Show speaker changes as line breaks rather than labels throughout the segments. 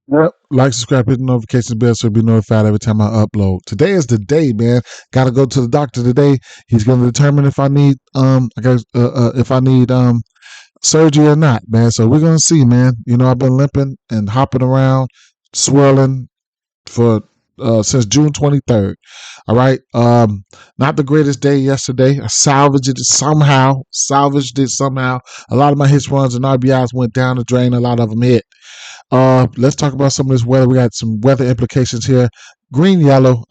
Yep. Like, subscribe, hit the notification bell so you'll be notified every time I upload. Today is the day, man. Got to go to the doctor today. He's going to determine if I need if I need surgery or not, man. So we're gonna see, man. You know, I've been limping and hopping around, swirling for since June 23rd. All right. Not the greatest day yesterday. I salvaged it somehow. A lot of my hits, runs, and RBIs went down the drain. A lot of them hit. Let's talk about some of this weather. We got some weather implications here. Green, yellow.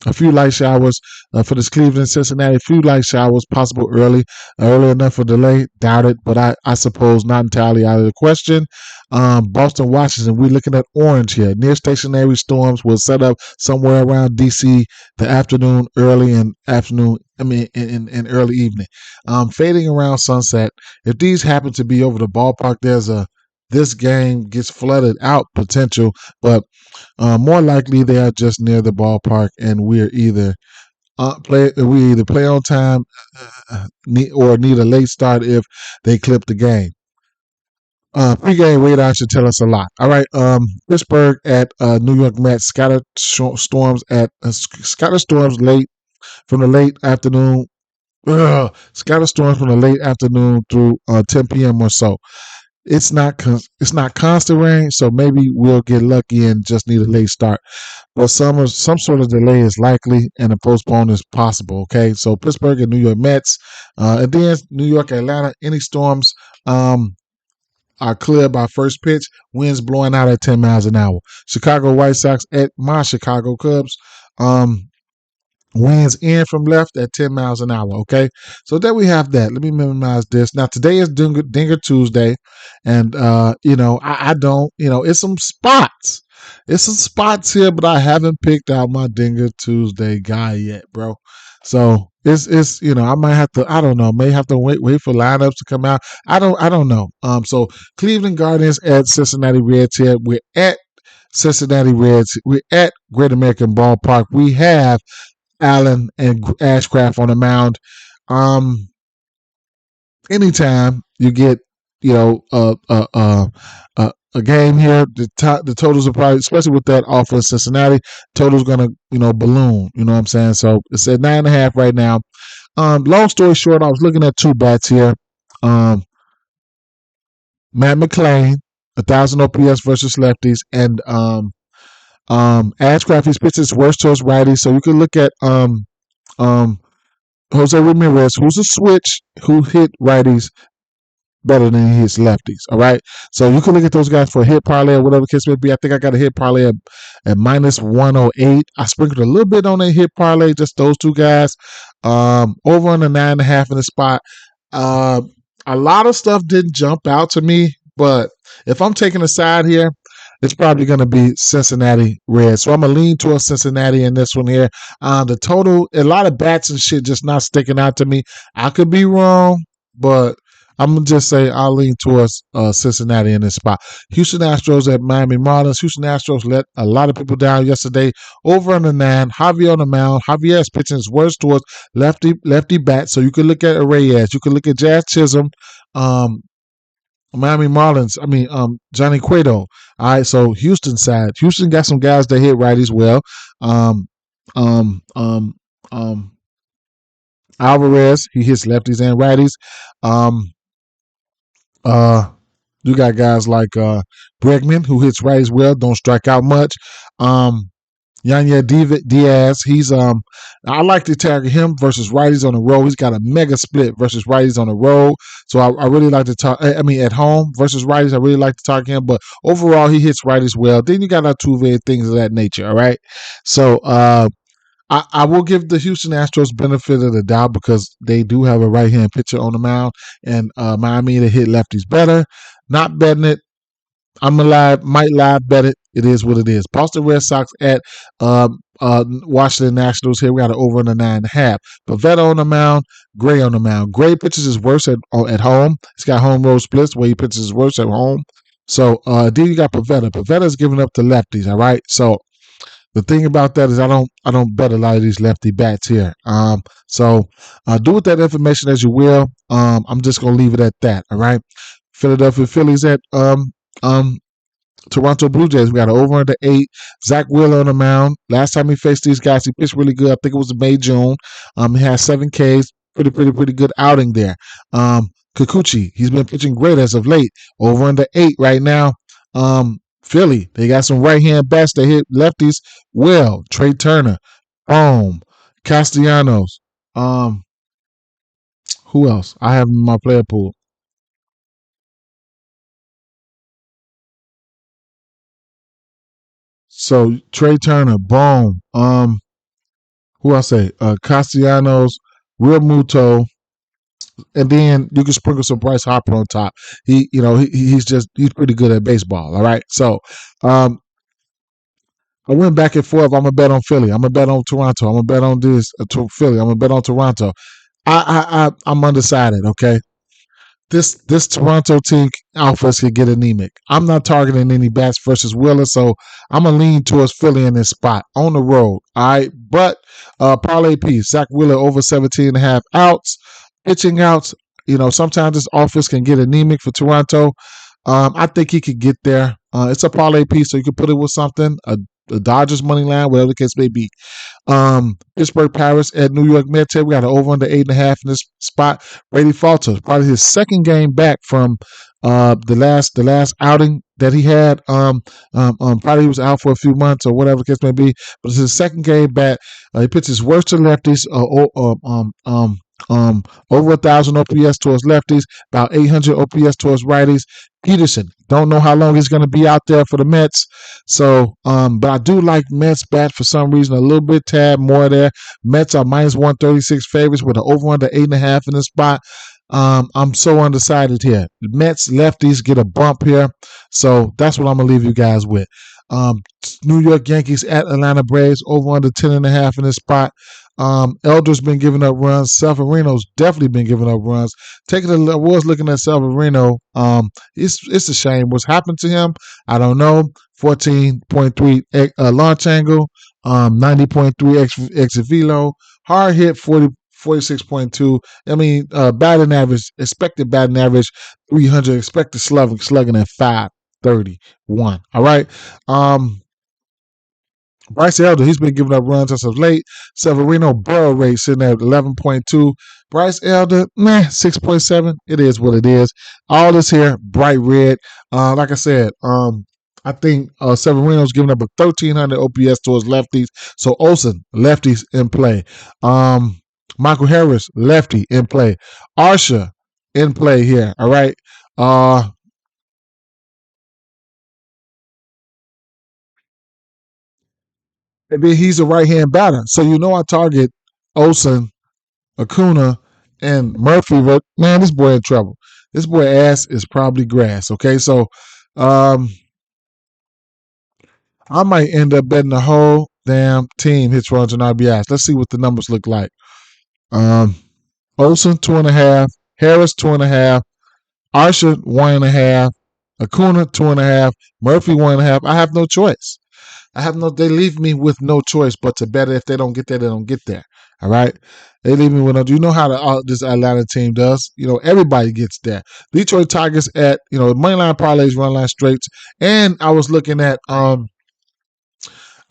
A few light showers for this Cleveland, Cincinnati. A few light showers possible early enough for delay. Doubt it, but I suppose not entirely out of the question. Boston, Washington. We're looking at orange here. Near stationary storms will set up somewhere around DC the afternoon, early and afternoon. In early evening. Fading around sunset. If these happen to be over the ballpark, this game gets flooded out potential, but more likely they are just near the ballpark, and we either play on time or need a late start if they clip the game. Pre-game radar should tell us a lot. All right, Pittsburgh at New York Mets. Scattered storms late from the late afternoon. Scattered storms from the late afternoon through 10 p.m. or so. It's not constant rain, so maybe we'll get lucky and just need a late start. But some sort of delay is likely, and a postpone is possible. Okay, so Pittsburgh and New York Mets, and then New York, Atlanta. Any storms are clear by first pitch. Winds blowing out at 10 miles an hour. Chicago White Sox at my Chicago Cubs. Winds in from left at 10 miles an hour. Okay. So there we have that. Let me minimize this. Now, today is Dinger Tuesday. And, I don't, it's some spots. It's some spots here, but I haven't picked out my Dinger Tuesday guy yet, bro. So it's I might have to, I don't know, may have to wait for lineups to come out. I don't know. So Cleveland Guardians at Cincinnati Reds here. We're at Cincinnati Reds. We're at Great American Ballpark. We have Allen and Ashcraft on the mound. Anytime you get, a game here, the totals are probably, especially with that offense, Cincinnati, total's gonna, balloon. You know what I'm saying? So it's at 9.5 right now. Long story short, I was looking at two bats here. Matt McClain, 1,000 OPS versus lefties, and Ashcraft, his pitches worse towards righties. So you can look at Jose Ramirez, who's a switch, who hit righties better than he hits lefties. All right. So you can look at those guys for a hit parlay or whatever the case may be. I think I got a hit parlay at minus 108. I sprinkled a little bit on a hit parlay, just those two guys. Over on the 9.5 in the spot. A lot of stuff didn't jump out to me, but if I'm taking a side here, it's probably going to be Cincinnati Reds. So I'm going to lean towards Cincinnati in this one here. The total, a lot of bats and shit just not sticking out to me. I could be wrong, but I'm going to just say I'll lean towards Cincinnati in this spot. Houston Astros at Miami Marlins. Houston Astros let a lot of people down yesterday. Over on the 9. Javier on the mound. Javier's pitching is worse towards lefty bat. So you could look at Reyes. You could look at Jazz Chisholm. Miami Marlins, Johnny Cueto. All right, so Houston side. Houston got some guys that hit righties well. Alvarez, he hits lefties and righties. You got guys like Bregman, who hits righties well, don't strike out much. Yanya Diaz, he's I like to target him versus righties on the road. He's got a mega split versus righties on the road. So I really like to talk. At home versus righties, I really like to target him. But overall, he hits righties well. Then you got Altuve, things of that nature. All right. So I will give the Houston Astros benefit of the doubt because they do have a right-hand pitcher on the mound, and Miami to hit lefties better. Not betting it. Might live bet it. It is what it is. Boston Red Sox at Washington Nationals. Here we got an over on the 9.5. Pavetta on the mound, Gray on the mound. Gray pitches is worse at home. He's got home road splits where he pitches is worse at home. So then you got Pavetta. Pavetta's giving up to lefties. All right. So the thing about that is I don't bet a lot of these lefty bats here. So do with that information as you will. I'm just gonna leave it at that. All right. Philadelphia Phillies at Toronto Blue Jays. We got an over under 8. Zach Wheeler on the mound. Last time he faced these guys, he pitched really good. I think it was May, June. He had 7 Ks. Pretty good outing there. Kikuchi, he's been pitching great as of late. Over under 8 right now. Philly, they got some right hand bats that hit lefties well. Trey Turner, Bohm, Castellanos. Who else? I have in my player pool. So Trey Turner, Bohm. Who I say? Castellanos, Real Muto, and then you can sprinkle some Bryce Harper on top. He's pretty good at baseball. All right. So I went back and forth. I'm gonna bet on Philly. I'm gonna bet on Toronto. I'm gonna bet on Philly. I'm gonna bet on Toronto. I'm undecided. Okay. This Toronto team offense could get anemic. I'm not targeting any bats versus Wheeler, so I'm gonna lean towards Philly in this spot on the road. All right, but parlay piece: Zach Wheeler over 17 and a half outs, pitching outs. Sometimes this offense can get anemic for Toronto. I think he could get there. It's a parlay piece, so you can put it with something, a Dodgers money line, whatever the case may be. Pittsburgh Pirates at New York Mets. We got an over under 8.5 in this spot. Brady Falter, probably his second game back from the last outing that he had. Probably he was out for a few months or whatever the case may be. But it's his second game back. He pitches worse to lefties. Over 1,000 OPS towards lefties, about 800 OPS towards righties. Peterson, don't know how long he's going to be out there for the Mets. So, but I do like Mets bat for some reason, a little bit tad more there. Mets are minus 136 favorites with an over under 8.5 in the spot. I'm so undecided here. Mets lefties get a bump here. So that's what I'm going to leave you guys with. New York Yankees at Atlanta Braves, over under 10.5 in this spot. Elder's been giving up runs. Severino's definitely been giving up runs. I was looking at Severino. It's a shame what's happened to him. I don't know. 14.3 launch angle, 90.3 exit velo, hard hit 46.2. I mean, batting average, expected batting average 300, expected slugging at 531. All right. Bryce Elder, he's been giving up runs as of late. Severino barrel rate sitting at 11.2. Bryce Elder, 6.7. It is what it is. All this here, bright red. Like I said, I think Severino's giving up a 1,300 OPS towards lefties. So Olsen, lefties in play. Michael Harris, lefty in play. Archer in play here. All right. And then he's a right hand batter. So I target Olsen, Acuna, and Murphy. But man, this boy in trouble. This boy ass is probably grass. Okay, so I might end up betting the whole damn team hits, runs, and RBIs. Let's see what the numbers look like. Olsen 2.5, Harris 2.5, Archer 1.5, Acuna 2.5, Murphy 1.5. I have no choice. They leave me with no choice but to bet it. If they don't get there, they don't get there. All right. They leave me with no, you know how this Atlanta team does. Everybody gets there. Detroit Tigers at, moneyline parlays, run line straights. And I was looking at, I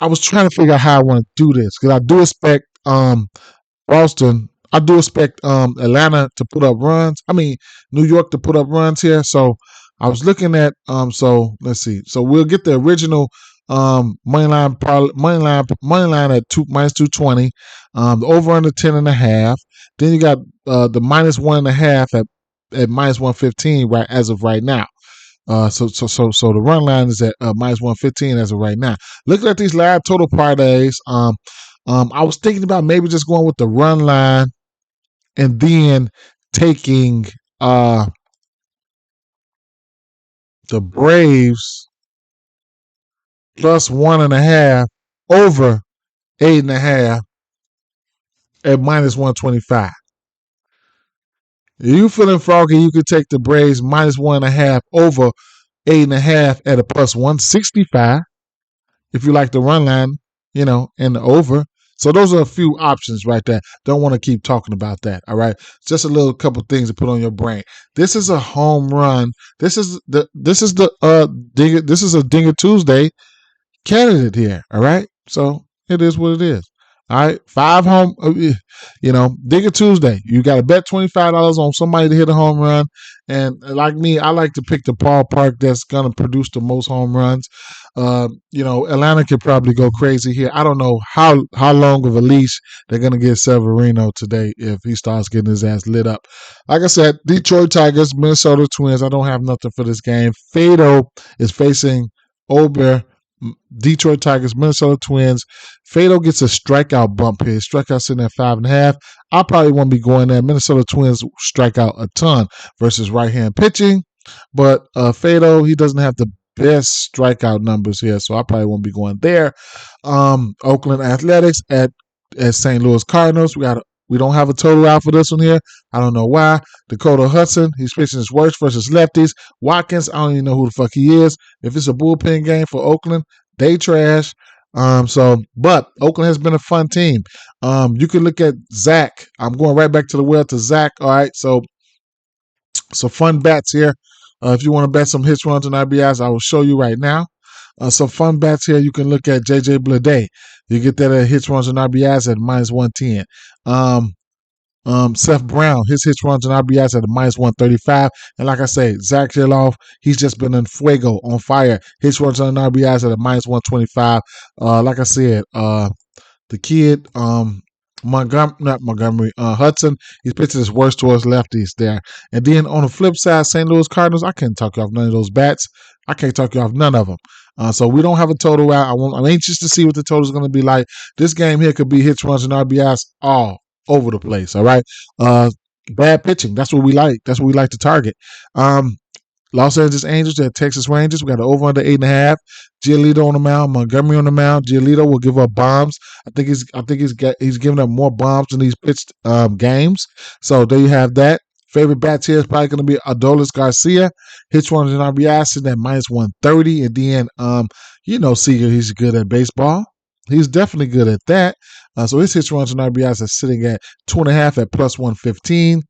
was trying to figure out how I want to do this because I do expect, Boston. I do expect Atlanta to put up runs. I mean, New York to put up runs here. So I was looking at so let's see. So we'll get the original money line at minus 220. The over under 10.5. Then you got the minus 1.5 at minus 115 right as of right now. So the run line is at minus 115 as of right now. Looking at these live total parlays, I was thinking about maybe just going with the run line and then taking the Braves plus 1.5 over 8.5 at minus 125. If you feeling froggy, you could take the Braves minus 1.5 over 8.5 at a plus 165. If you like the run line, and the over. So those are a few options right there. Don't want to keep talking about that. All right, just a little couple things to put on your brain. This is a home run. This is a Dinger Tuesday candidate here. All right, so it is what it is. All right, 5 home. Digger Tuesday. You got to bet $25 on somebody to hit a home run, and like me, I like to pick the ballpark that's gonna produce the most home runs. Atlanta could probably go crazy here. I don't know how long of a leash they're gonna give Severino today if he starts getting his ass lit up. Like I said, Detroit Tigers, Minnesota Twins. I don't have nothing for this game. Fado is facing Ober. Detroit Tigers, Minnesota Twins. Fado gets a strikeout bump here. Strikeout sitting at 5.5. I probably won't be going there. Minnesota Twins strike out a ton versus right hand pitching. But Fado, he doesn't have the best strikeout numbers here, so I probably won't be going there. Oakland Athletics at St. Louis Cardinals. We don't have a total out for this one here. I don't know why. Dakota Hudson, he's pitching his worst versus lefties. Watkins, I don't even know who the fuck he is. If it's a bullpen game for Oakland, they trash. But Oakland has been a fun team. You can look at Zach. I'm going right back to the well to Zach. All right, so fun bets here. If you want to bet some hits, runs, and RBIs, I will show you right now. Some fun bets here. You can look at JJ Bleday. You get that at hits, runs, and RBIs at minus 110. Seth Brown, his hits, runs, and RBIs at a minus 135. And like I say, Zach Geloff, he's just been in fuego, on fire. Hits, runs, and RBIs at a minus 125. Like I said, the kid, Hudson, he's pitching his worst towards lefties there. And then on the flip side, St. Louis Cardinals, I can't talk you off none of those bats. I can't talk you off none of them. So we don't have a total out. I'm anxious to see what the total is going to be like. This game here could be hits, runs, and RBIs all over the place. All right. Bad pitching. That's what we like. That's what we like to target. Los Angeles Angels at Texas Rangers. We got an over under 8.5. Giolito on the mound. Montgomery on the mound. Giolito will give up bombs. I think he's giving up more bombs than he's pitched games. So there you have that. Favorite bats here is probably going to be Adolis Garcia. Hits, runs, and RBIs sitting at minus 130. And then, Seager, he's good at baseball. He's definitely good at that. So his hits, runs, and RBIs are sitting at 2.5 at plus 115.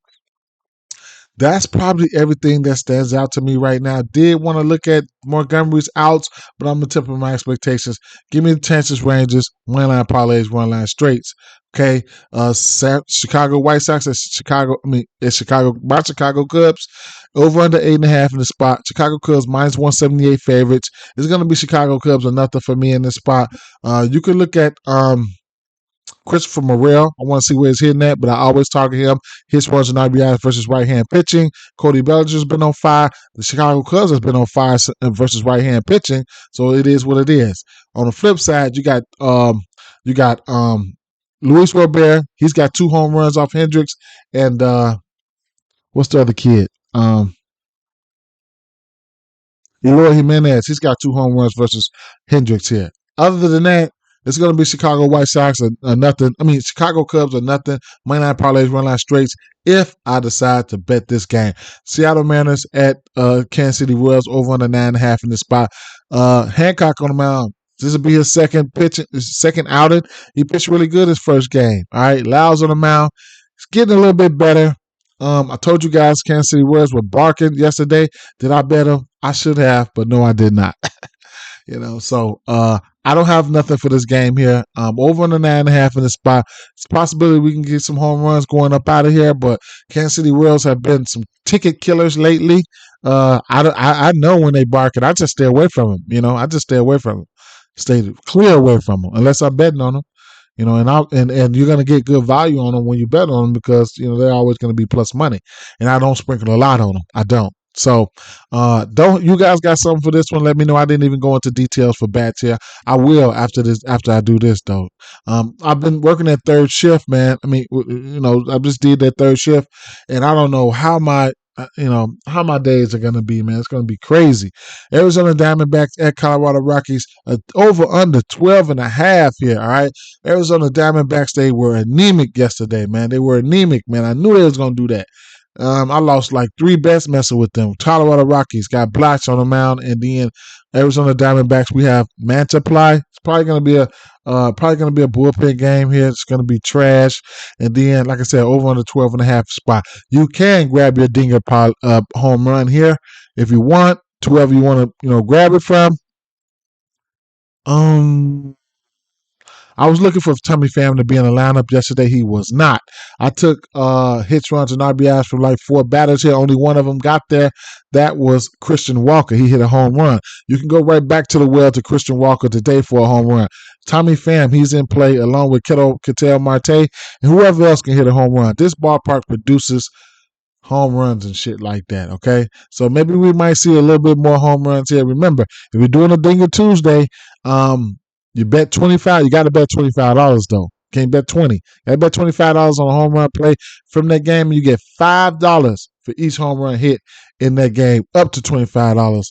That's probably everything that stands out to me right now. Did want to look at Montgomery's outs, but I'm going to temper my expectations. Give me the Texas Rangers, one line parlays, one line straights. Okay, Chicago White Sox at Chicago Cubs. Over under 8.5 in the spot. Chicago Cubs minus 178 favorites. It's going to be Chicago Cubs or nothing for me in this spot. You can look at Christopher Morel. I want to see where he's hitting at, but I always target him. His runs and RBIs versus right-hand pitching. Cody Bellinger's been on fire. The Chicago Cubs has been on fire versus right-hand pitching. So it is what it is. On the flip side, you got Luis Robert. He's got 2 home runs off Hendricks. And what's the other kid? Eloy Jimenez. He's got 2 home runs versus Hendricks here. Other than that, it's going to be Chicago White Sox or nothing. I mean, Chicago Cubs or nothing. Money line parlays, run line straights. If I decide to bet this game, Seattle Mariners at Kansas City Royals over under 9.5 in the spot. Hancock on the mound. This will be his second outing. He pitched really good his first game. All right, Lyles on the mound. It's getting a little bit better. I told you guys Kansas City Royals were barking yesterday. Did I bet them? I should have, but no, I did not. So I don't have nothing for this game here. Over on the 9.5 in the spot. It's a possibility we can get some home runs going up out of here, but Kansas City Royals have been some ticket killers lately. I know when they bark it. I just stay away from them. I just stay away from them. Stay clear away from them unless I'm betting on them. And you're gonna get good value on them when you bet on them because they're always gonna be plus money. And I don't sprinkle a lot on them. I don't. So, don't you guys got something for this one? Let me know. I didn't even go into details for bats here. I will after I do this though. I've been working that third shift, man. I mean, I just did that third shift, and I don't know how my days are gonna be, man. It's gonna be crazy. Arizona Diamondbacks at Colorado Rockies, over under 12.5 here. All right, Arizona Diamondbacks, they were anemic yesterday, man. They were anemic, man. I knew they was gonna do that. I lost like 3 bets messing with them. Colorado Rockies got blotched on the mound, and then Arizona Diamondbacks, we have Mantiply. It's probably gonna be a bullpen game here. It's gonna be trash. And then, like I said, over on the 12.5 spot. You can grab your dinger home run here if you want. To whoever you want to, grab it from. Um, I was looking for Tommy Pham to be in the lineup yesterday. He was not. I took hits, runs, and RBIs from like 4 batters here. Only one of them got there. That was Christian Walker. He hit a home run. You can go right back to the well to Christian Walker today for a home run. Tommy Pham, he's in play along with Ketel Marte and whoever else can hit a home run. This ballpark produces home runs and shit like that. Okay, so maybe we might see a little bit more home runs here. Remember, if you're doing a Dinger Tuesday, you bet 25. You got to bet $25 though. Can't bet 20. You got to bet $25 on a home run play from that game, and you get $5 for each home run hit in that game, up to $25.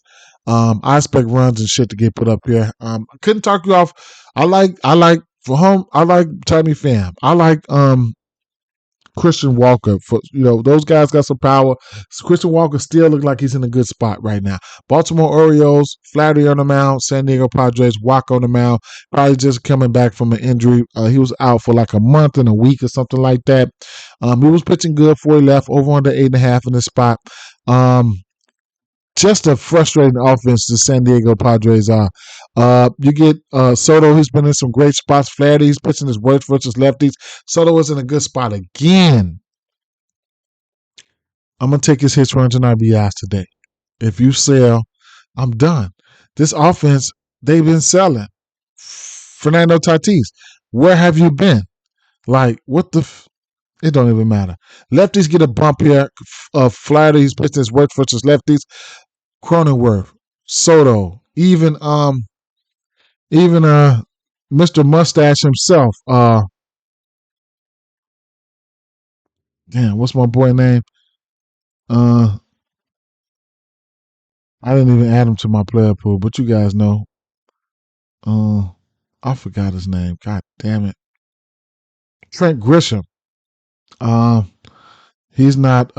I expect runs and shit to get put up here. I couldn't talk you off. I like for home. I like Tommy Pham. I like Christian Walker. For those guys got some power. Christian Walker still looks like he's in a good spot right now. Baltimore Orioles, Flaherty on the mound. San Diego Padres, Walker on the mound. Probably just coming back from an injury. He was out for like a month and a week or something like that. He was pitching good before he left, over under 8.5 in the spot. Just a frustrating offense the San Diego Padres are. You get Soto, he's been in some great spots. Flaherty, he's pitching his worst versus lefties. Soto was in a good spot again. I'm going to take his hits, runs, and RBIs today. If you sell, I'm done. This offense, they've been selling. Fernando Tatis, where have you been? Like, what the... It don't even matter. Lefties get a bump here. Flaherty, he's pitching his worst versus lefties. Cronenworth, Soto, even Mr. Mustache himself. Damn, what's my boy name? I didn't even add him to my player pool, but you guys know. I forgot his name. God damn it. Trent Grisham. He's not.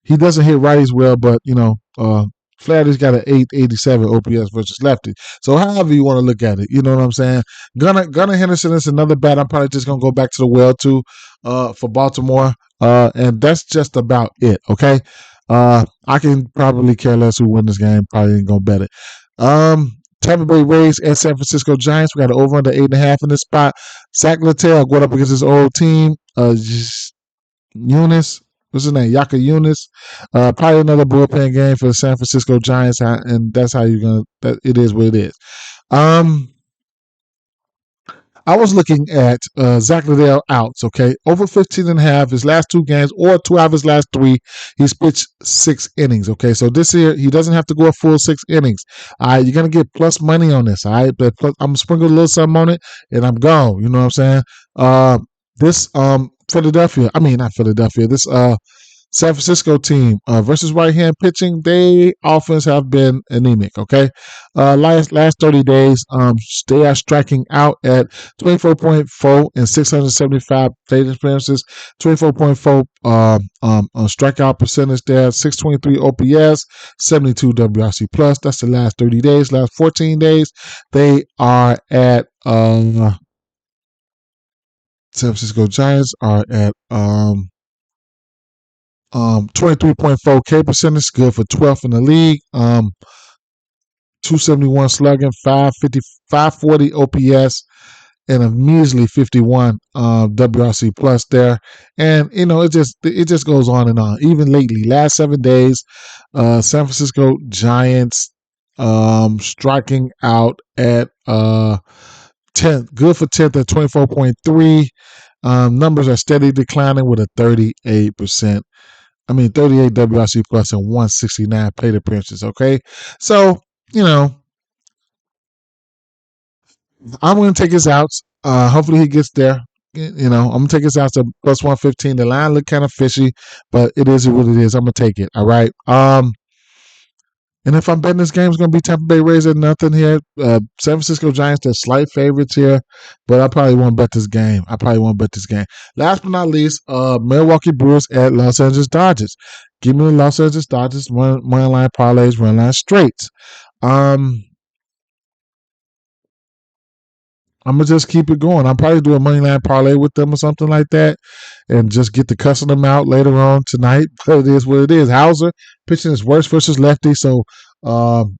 He doesn't hit righties well, but Flaherty's got an 887 OPS versus lefty. So however you want to look at it, you know what I'm saying? Gunnar Henderson is another bat. I'm probably just gonna go back to the well too, for Baltimore. And that's just about it. Okay. I can probably care less who win this game. Probably ain't gonna bet it. Tampa Bay Rays and San Francisco Giants. We got an over under 8.5 in this spot. Zach Littell going up against his old team. Eunice. What's his name? Yaka Eunice. Probably another bullpen game for the San Francisco Giants, and that's how you're gonna. It is what it is. I was looking at Zach Liddell outs, okay? Over 15.5 his last 2 games, or 2 out of his last 3, he's pitched 6 innings, okay? So this year, he doesn't have to go a full 6 innings. All right, you're going to get plus money on this, all right? But I'm going to sprinkle a little something on it, and I'm gone. You know what I'm saying? This San Francisco team versus right-hand pitching, they offense have been anemic, okay? Last 30 days, they are striking out at 24.4 and 675 plate appearances, 24.4 strikeout percentage there, 623 OPS, 72 WRC plus. That's the last 30 days. Last 14 days, they are at San Francisco Giants are at 23.4 K percentage, good for 12th in the league. 271 slugging, 540 OPS, and a measly 51 WRC plus there. And it just goes on and on. Even lately, last 7 days, San Francisco Giants striking out at 10th, good for 10th at 24.3. Numbers are steady declining with a 38 WRC plus and 169 plate appearances. Okay, so I'm going to take his outs. Hopefully he gets there. I'm going to take his outs to plus 115. The line looked kind of fishy, but it is what it is. I'm going to take it. All right. And if I'm betting this game, it's going to be Tampa Bay Rays at nothing here. San Francisco Giants, they're slight favorites here, but I probably won't bet this game. Last but not least, Milwaukee Brewers at Los Angeles Dodgers. Give me the Los Angeles Dodgers, one line parlays, run line straights. I'm gonna just keep it going. I'll probably do a money line parlay with them or something like that, and just get to cussing them out later on tonight. But it is what it is. Hauser pitching his worst versus lefty, so um,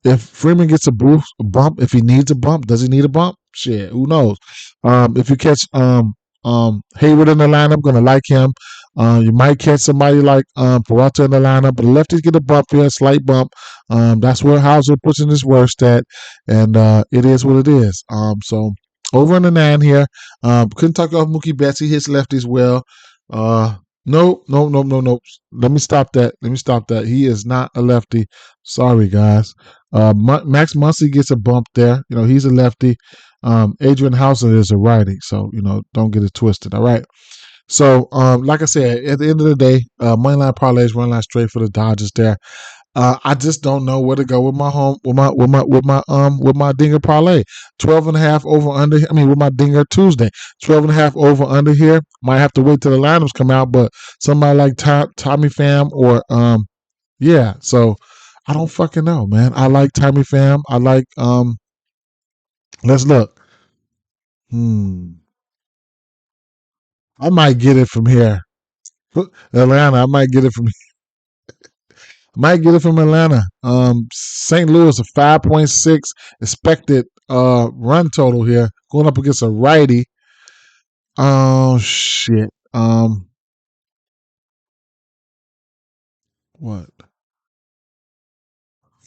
if Freeman gets a bump, if he needs a bump, does he need a bump? Shit, who knows? If you catch Hayward in the lineup, gonna like him. You might catch somebody like Peralta in the lineup, but the lefties get a bump here, a slight bump. That's where Hauser puts in his worst at, and it is what it is. So over in the 9 here. Couldn't talk off Mookie Betts. He hits lefties well. No, no, no, no, no. Let me stop that. Let me stop that. He is not a lefty. Sorry, guys. Max Muncy gets a bump there. You know, he's a lefty. Adrian Hauser is a righty. So, you know, don't get it twisted. All right. So, like I said, at the end of the day, moneyline parlays, run line straight for the Dodgers there. I just don't know where to go with my with my dinger parlay. 12.5 over under. I mean, with my dinger Tuesday, 12.5 over under here. Might have to wait till the lineups come out, but somebody like Tommy Pham or yeah. So I don't fucking know, man. I like Tommy Pham. I like Let's look. I might get it from here. Atlanta. I might get it from Atlanta. St. Louis a 5.6 expected run total here, going up against a righty. Oh shit. What?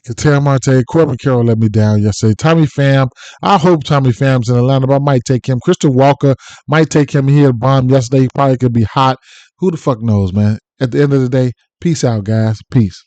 Katera Marte, Corbin Carroll let me down yesterday. Tommy Pham, I hope Tommy Pham's in Atlanta, but I might take him. Christian Walker might take him. He had a bomb yesterday. He probably could be hot. Who the fuck knows, man? At the end of the day, peace out, guys. Peace.